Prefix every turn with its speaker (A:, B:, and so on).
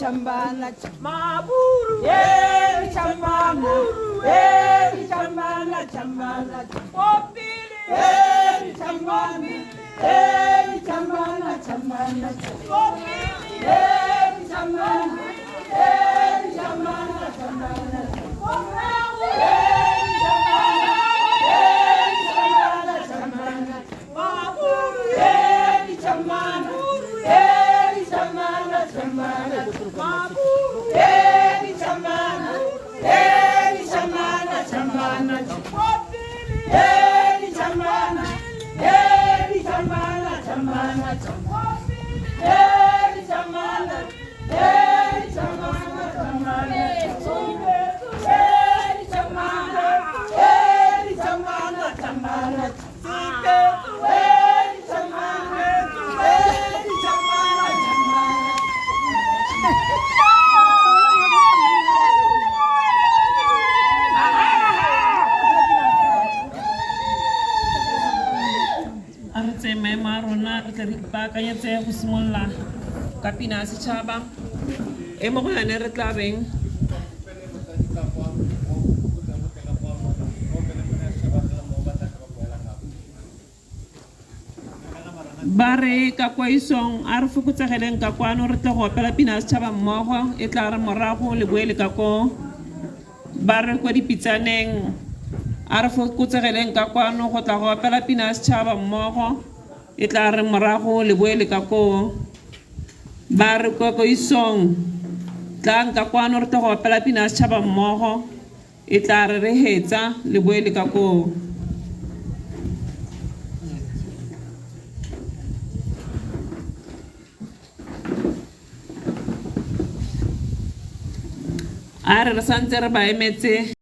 A: Chambana, maburu, chambana, chambana, chambana, opili, chambana, chambana, chambana, opili, chambana, chambana, chambana,
B: kanya tse go simolla ka pina se tshaba e mo go yane re tla beng bare ka kwa isong a re fokotsegeleng ka kwano re tla go opela pina se tshaba mmogo e tla re morago le boele ka ko bare kwa dipitsaneng a re fokotsegeleng ka kwano go tla go opela pina se tshaba mmogo e tla re morago le boele ka ko ba re ko isong tla nka kwano re tla go opela pina se tshaba mmogo e tla re hetsa le boele ka ko a re santse re ba emetse